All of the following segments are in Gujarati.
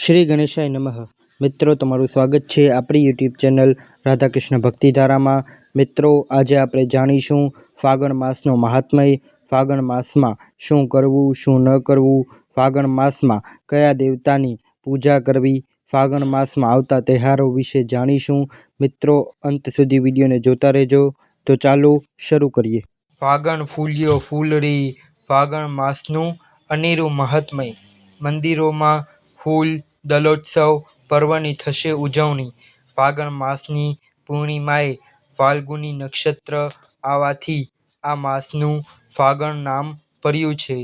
શ્રી ગણેશાય નમઃ. મિત્રો, તમારું સ્વાગત છે આપણી યુટ્યુબ ચેનલ રાધાકૃષ્ણ ભક્તિધારામાં. મિત્રો, આજે આપણે જાણીશું ફાગણ માસનો મહાત્મય. ફાગણ માસમાં શું કરવું, શું ન કરવું, ફાગણ માસમાં કયા દેવતાની પૂજા કરવી, ફાગણ માસમાં આવતા તહેવારો વિશે જાણીશું. મિત્રો, અંત સુધી વિડીયોને જોતા રહેજો. તો ચાલો શરૂ કરીએ. ફાગણ ફૂલ્યો ફૂલડી. ફાગણ માસનું અનેરું મહાત્મય. મંદિરોમાં ફૂલ દલોત્સવ પર્વની થશે ઉજવણી. ફાગણ માસની પૂર્ણિમાએ ફાલ્ગુની નક્ષત્ર આવવાથી આ માસનું ફાગણ નામ પડ્યું છે.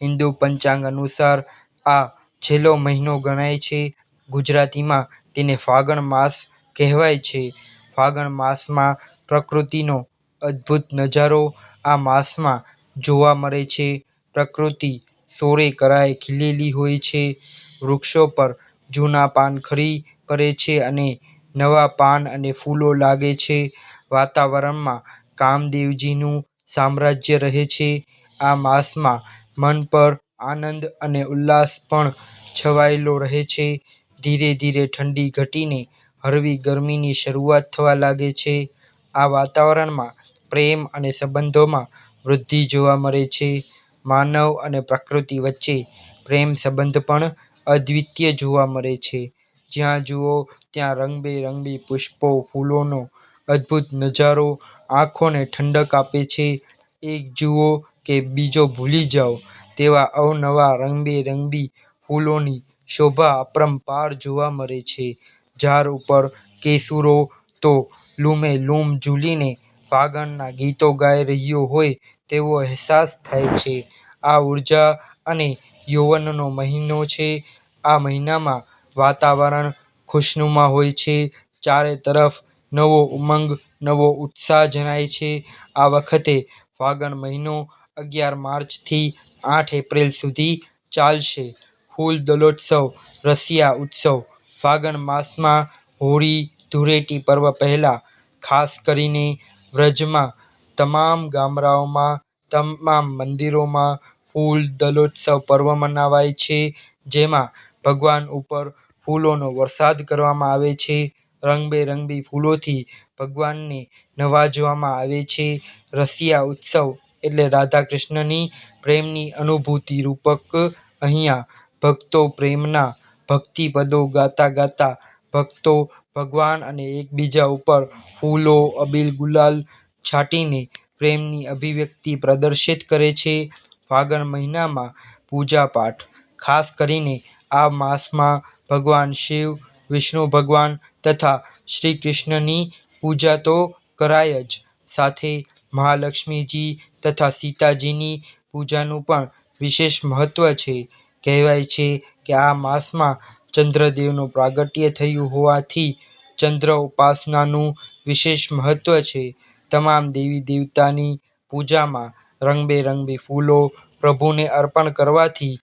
હિન્દુ પંચાંગ અનુસાર આ છેલ્લો મહિનો ગણાય છે. ગુજરાતીમાં તેને ફાગણ માસ કહેવાય છે. ફાગણ માસમાં પ્રકૃતિનો અદ્ભુત નજારો આ માસમાં જોવા મળે છે. પ્રકૃતિ સોળે કળાએ ખીલેલી હોય છે. વૃક્ષો પર જૂના પાન ખરી પડે છે અને નવા પાન અને ફૂલો લાગે છે. વાતાવરણમાં કામદેવજીનું સામ્રાજ્ય રહે છે. આ માસમાં મન પર આનંદ અને ઉલ્લાસ પણ છવાયેલો રહે છે. ધીરે ધીરે ઠંડી ઘટીને હળવી ગરમીની શરૂઆત થવા લાગે છે. આ વાતાવરણમાં પ્રેમ અને સંબંધોમાં વૃદ્ધિ જોવા મળે છે. માનવ અને પ્રકૃતિ વચ્ચે પ્રેમ સંબંધ પણ અદ્વિતીય જોવા મળે છે. જ્યાં જુઓ ત્યાં રંગબેરંગી પુષ્પો, ફૂલોનો અદ્ભુત નજારો આંખોને ઠંડક આપે છે. એક જુઓ કે બીજો ભૂલી જાઓ તેવા અવનવા રંગબેરંગી ફૂલોની શોભા અપરંપાર જોવા મળે છે. ઝાડ ઉપર કેસુરો તો લૂમે લૂમ ઝૂલીને ફાગણના ગીતો ગાઈ રહ્યો હોય તેવો અહેસાસ થાય છે. આ ઉર્જા અને યૌવનનો મહિનો છે. આ મહિનામાં વાતાવરણ ખુશનુમા હોય છે. ચારે તરફ નવો ઉમંગ, નવો ઉત્સાહ જણાય છે. આ વખતે ફાગણ મહિનો 11 માર્ચથી 8 એપ્રિલ સુધી ચાલશે. ફૂલ દલોત્સવ, રસિયા ઉત્સવ. ફાગણ માસમાં હોળી ધૂળેટી પર્વ પહેલા ખાસ કરીને વ્રજમાં તમામ ગામડાઓમાં, તમામ મંદિરોમાં ફૂલ દલોત્સવ પર્વ મનાવાય છે. જેમાં ભગવાન ઉપર ફૂલોનો વરસાદ કરવામાં આવે છે. રંગબેરંગી ફૂલોથી ભગવાનને નવાજવામાં આવે છે. રસિયા ઉત્સવ એટલે રાધા કૃષ્ણની પ્રેમની અનુભૂતિ રૂપક. અહીંયા ભક્તો પ્રેમના ભક્તિપદો ગાતા ગાતા ભક્તો ભગવાન અને એકબીજા ઉપર ફૂલો, અબીલ, ગુલાલ છાંટીને પ્રેમની અભિવ્યક્તિ પ્રદર્શિત કરે છે. ફાગણ મહિનામાં પૂજાપાઠ. ખાસ કરીને આ માસમાં ભગવાન શિવ, વિષ્ણુ ભગવાન તથા શ્રી કૃષ્ણની પૂજા તો કરાય જ, સાથે મહાલક્ષ્મીજી તથા સીતાજીની પૂજાનું પણ વિશેષ મહત્વ છે. કહેવાય છે કે આ માસમાં ચંદ્રદેવનું પ્રાગટ્ય થયું હોવાથી ચંદ્ર ઉપાસનાનું વિશેષ મહત્વ છે. તમામ દેવી દેવતાની પૂજામાં રંગબેરંગી ફૂલો પ્રભુને અર્પણ કરવાથી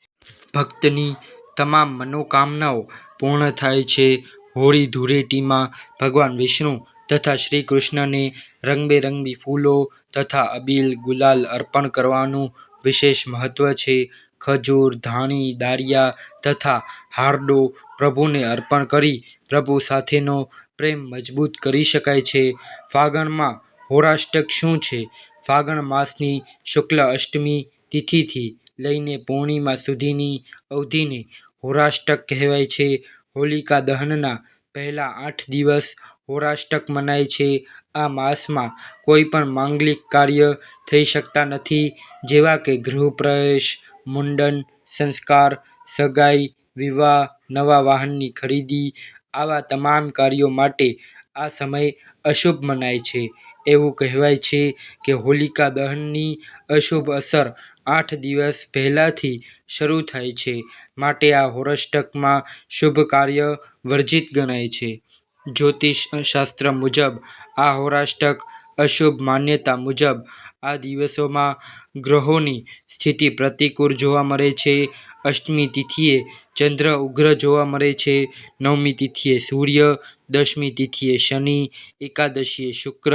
ભક્તની તમામ મનોકામનાઓ પૂર્ણ થાય છે. હોળી ધૂળેટીમાં ભગવાન વિષ્ણુ તથા શ્રી કૃષ્ણને રંગબેરંગી ફૂલો તથા અબીલ, ગુલાલ અર્પણ કરવાનું વિશેષ મહત્વ છે. ખજૂર, ધાણી, દાળિયા તથા હારડો પ્રભુને અર્પણ કરી પ્રભુ સાથેનો પ્રેમ મજબૂત કરી શકાય છે. ફાગણમાં હોળાષ્ટક શું છે? ફાગણ માસની શુક્લ અષ્ટમી તિથિથી લઈને પૂર્ણિમા સુધીની અવધિને હોળાષ્ટક કહેવાય છે. હોલિકા દહનના પહેલા 8 દિવસ હોળાષ્ટક મનાય છે. આ માસમાં કોઈ પણ માંગલિક કાર્ય થઈ શકતા નથી, જેવા કે ગૃહપ્રવેશ, મુંડન, સંસ્કાર, સગાઈ, વિવાહ, નવા વાહનની ખરીદી. આવા તમામ કાર્યો માટે આ સમય અશુભ મનાય છે. એવું કહેવાય છે કે હોલિકા દહનની અશુભ અસર 8 દિવસ પહેલાથી શરૂ થાય છે, માટે આ હોળાષ્ટકમાં શુભ કાર્ય વર્જિત ગણાય છે. જ્યોતિષ શાસ્ત્ર મુજબ આ હોળાષ્ટક અશુભ. માન્યતા મુજબ આ દિવસોમાં ગ્રહોની સ્થિતિ પ્રતિકૂળ જોવા મળે છે. અષ્ટમી તિથિએ ચંદ્ર ઉગ્ર જોવા મળે છે. નવમી તિથિએ સૂર્ય, દશમી તિથિએ શનિ, એકાદશીએ શુક્ર,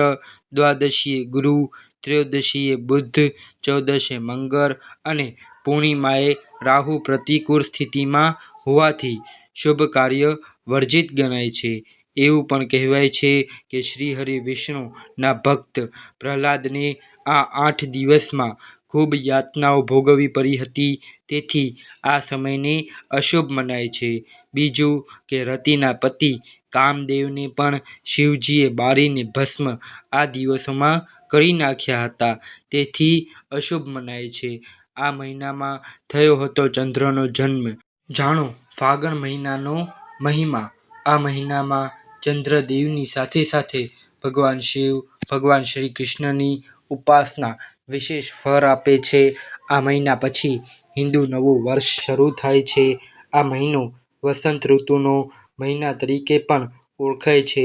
દ્વાદશીએ ગુરુ, ત્રયોદશીએ બુધ, ચૌદશે મંગળ અને પૂર્ણિમાએ રાહુ પ્રતિકૂળ સ્થિતિમાં હોવાથી શુભ કાર્ય વર્જિત ગણાય છે. એવું પણ કહેવાય છે કે શ્રીહરિ વિષ્ણુના ભક્ત પ્રહલાદને આ 8 દિવસમાં ખૂબ યાતનાઓ ભોગવવી પડી હતી, તેથી આ સમયને અશુભ મનાય છે. બીજું કે રતિના પતિ કામદેવને પણ શિવજીએ બાળીને ભસ્મ આ દિવસોમાં કરી નાખ્યા હતા, તેથી અશુભ મનાય છે. આ મહિનામાં થયો હતો ચંદ્રનો જન્મ. જાણો ફાગણ મહિનાનો મહિમા. આ મહિનામાં ચંદ્રદેવની સાથે સાથે ભગવાન શિવ, ભગવાન શ્રી કૃષ્ણની ઉપાસના વિશેષ ફળ આપે છે. આ મહિના પછી હિન્દુ નવું વર્ષ શરૂ થાય છે. આ મહિનો વસંત ઋતુનો મહિના તરીકે પણ ઓળખાય છે.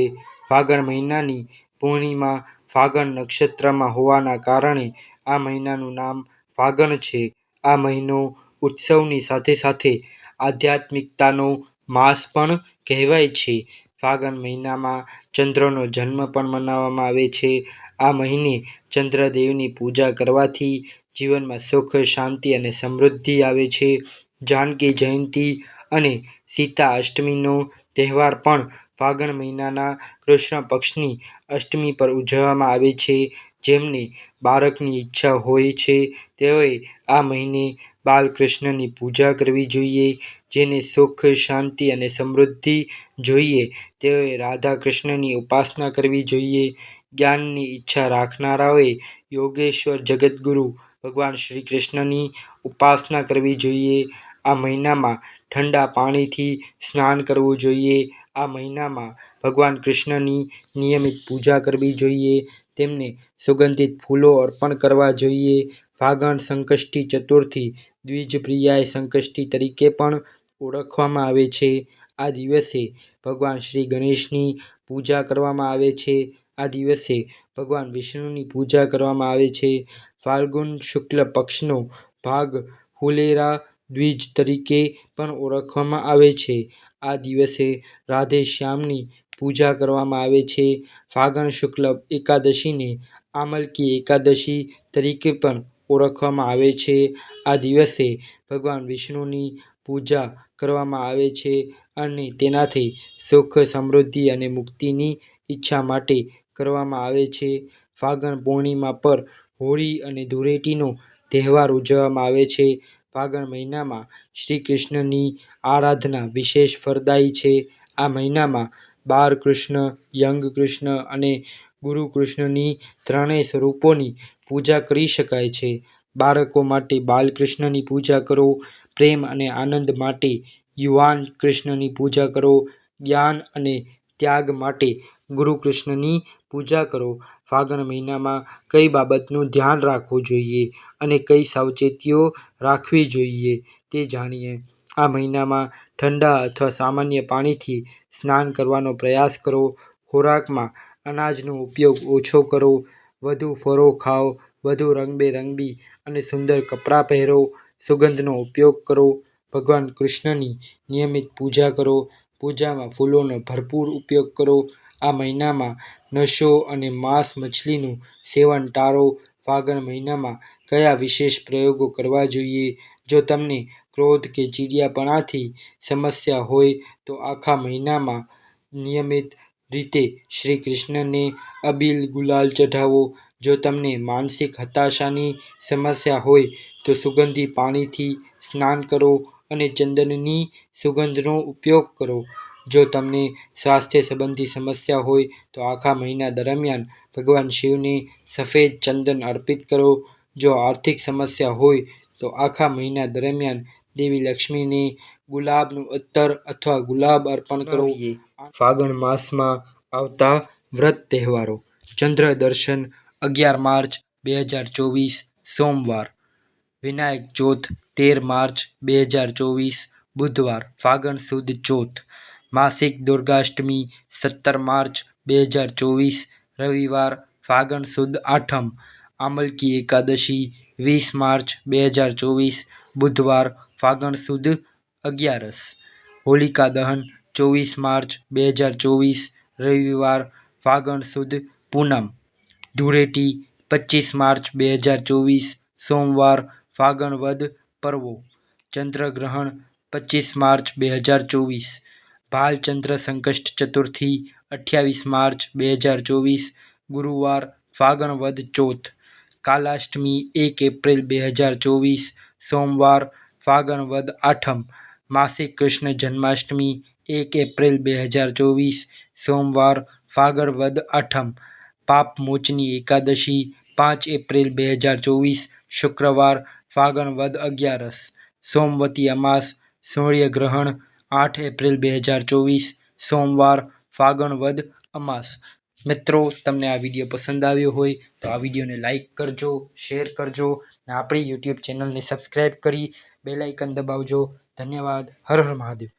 ફાગણ મહિનાની પૂર્ણિમા ફાગણ નક્ષત્રમાં હોવાના કારણે આ મહિનાનું નામ ફાગણ છે. આ મહિનો ઉત્સવની સાથે સાથે આધ્યાત્મિકતાનો માસ પણ કહેવાય છે. ફાગણ મહિનામાં ચંદ્રનો જન્મ પણ મનાવવામાં આવે છે. આ મહિને ચંદ્રદેવની પૂજા કરવાથી જીવનમાં સુખ, શાંતિ અને સમૃદ્ધિ આવે છે. જાનકી જયંતી અને સીતા અષ્ટમીનો તહેવાર પણ ફાગણ મહિનાના કૃષ્ણ પક્ષની અષ્ટમી પર ઉજવવામાં આવે છે. જેમને બાળકની ઈચ્છા હોય છે તેઓએ આ મહિને બાલકૃષ્ણની પૂજા કરવી જોઈએ. જેને સુખ, શાંતિ અને સમૃદ્ધિ જોઈએ તેઓએ રાધા કૃષ્ણની ઉપાસના કરવી જોઈએ. જ્ઞાનની ઈચ્છા રાખનારાઓએ યોગેશ્વર જગદગુરુ ભગવાન શ્રી કૃષ્ણની ઉપાસના કરવી જોઈએ. આ મહિનામાં ઠંડા પાણીથી સ્નાન કરવું જોઈએ. આ મહિનામાં ભગવાન કૃષ્ણની નિયમિત પૂજા કરવી જોઈએ. તેમને સુગંધિત ફૂલો અર્પણ કરવા જોઈએ. ફાગણ સંકષ્ટી ચતુર્થી દ્વિજપ્રિયાય સંકષ્ટી તરીકે પણ ઓળખવામાં આવે છે. આ દિવસે ભગવાન શ્રી ગણેશની પૂજા કરવામાં આવે છે. આ દિવસે ભગવાન વિષ્ણુની પૂજા કરવામાં આવે છે. ફાલ્ગુન શુક્લ પક્ષનો ભાગ ફુલેરા દ્વિજ તરીકે પણ ઓળખવામાં આવે છે. આ દિવસે રાધે શ્યામની પૂજા કરવામાં આવે છે. ફાગણ શુક્લ એકાદશીને આમલકી એકાદશી તરીકે પણ ઓળખવામાં આવે છે. આ દિવસે ભગવાન વિષ્ણુની પૂજા કરવામાં આવે છે અને તેનાથી સુખ, સમૃદ્ધિ અને મુક્તિની ઈચ્છા માટે કરવામાં આવે છે. ફાગણ પૂર્ણિમા પર હોળી અને ધૂળેટીનો તહેવાર ઉજવવામાં આવે છે. ફાગણ મહિનામાં શ્રી કૃષ્ણની આરાધના વિશેષ ફળદાયી છે. આ મહિનામાં બાળકૃષ્ણ, યંગ કૃષ્ણ અને ગુરુ કૃષ્ણની ત્રણેય સ્વરૂપોની પૂજા કરી શકાય છે. બાળકો માટે બાલકૃષ્ણની પૂજા કરો. પ્રેમ અને આનંદ માટે યુવાન કૃષ્ણની પૂજા કરો. જ્ઞાન અને ત્યાગ માટે ગુરુ કૃષ્ણની પૂજા કરો. ફાગણ મહિનામાં કઈ બાબતનું ધ્યાન રાખવું જોઈએ અને કઈ સાવચેતીઓ રાખવી જોઈએ તે જાણીએ. આ મહિનામાં ઠંડા અથવા સામાન્ય પાણીથી સ્નાન કરવાનો પ્રયાસ કરો. ખોરાકમાં અનાજનો ઉપયોગ ઓછો કરો. વધુ ફળો ખાઓ. વધુ રંગબેરંગી અને સુંદર કપડાં પહેરો. સુગંધનો ઉપયોગ કરો. ભગવાન કૃષ્ણની નિયમિત પૂજા કરો. પૂજામાં ફૂલોનો ભરપૂર ઉપયોગ કરો. આ મહિનામાં નશો અને માંસ મછલીનું સેવન ટાળો. ફાગણ મહિનામાં કયા વિશેષ પ્રયોગો કરવા જોઈએ? જો તમને ક્રોધ કે ચીડિયાપણાથી સમસ્યા હોય તો આખા મહિનામાં નિયમિત રીતે શ્રી કૃષ્ણને અબીલ ગુલાલ ચઢાવો. જો તમને માનસિક હતાશાની સમસ્યા હોય તો સુગંધી પાણીથી સ્નાન કરો અને ચંદનની સુગંધનો ઉપયોગ કરો. જો તમને સ્વાસ્થ્ય સંબંધી સમસ્યા હોય તો આખા મહિના દરમિયાન ભગવાન શિવને સફેદ ચંદન અર્પિત કરો. જો આર્થિક સમસ્યા હોય તો આખા મહિના દરમિયાન દેવી લક્ષ્મીને ગુલાબનું અત્તર અથવા ગુલાબ અર્પણ કરો. ફાગણ માસમાં આવતા વ્રત તહેવારો. ચંદ્ર દર્શન 11 માર્ચ 2024 સોમવાર. વિનાયક ચોથ 13 માર્ચ 2024 બુધવાર ફાગણ સુદ ચોથ. માસિક દુર્ગાષ્ટમી 17 માર્ચ 2024 રવિવાર ફાગણ સુદ આઠમ. આમલકી એકાદશી 20 માર્ચ 2024 બુધવાર ફાગણ સુદ 11. હોલિકા દહન 24 માર્ચ 2024 રવિવાર ફાગણ સુદ પૂનમ. ધૂળેટી 25 માર્ચ 2024 સોમવાર ફાગણ વદ પર્વો. ચંદ્રગ્રહણ 25 માર્ચ 2024 ભાલચંદ્ર સંકષ્ટ ચતુર્થી 28 માર્ચ 2024 ગુરુવાર ફાગણ વદ ચોથ કાલાષ્ટમી 1 એપ્રિલ 2024 સોમવાર ફાગણ વદ આઠમ માસિક કૃષ્ણ જન્માષ્ટમી 1 એપ્રિલ 2024 સોમવાર ફાગણ વદ આઠમ પાપ મોચની એકાદશી 5 એપ્રિલ 2024 શુક્રવાર ફાગણ વદ 11 સોમવતી અમાસ સૂર્યગ્રહણ 8 એપ્રિલ 2024 સોમવાર ફાગણ વદ અમાસ। મિત્રો, તમને આ વિડીયો પસંદ આવ્યો હોય તો આ વિડીયોને લાઇક કરજો, શેર કરજો અને આપણી યુટ્યુબ ચેનલને સબસ્ક્રાઈબ કરી બેલ આઇકન દબાવજો। ધન્યવાદ। હર હર મહાદેવ।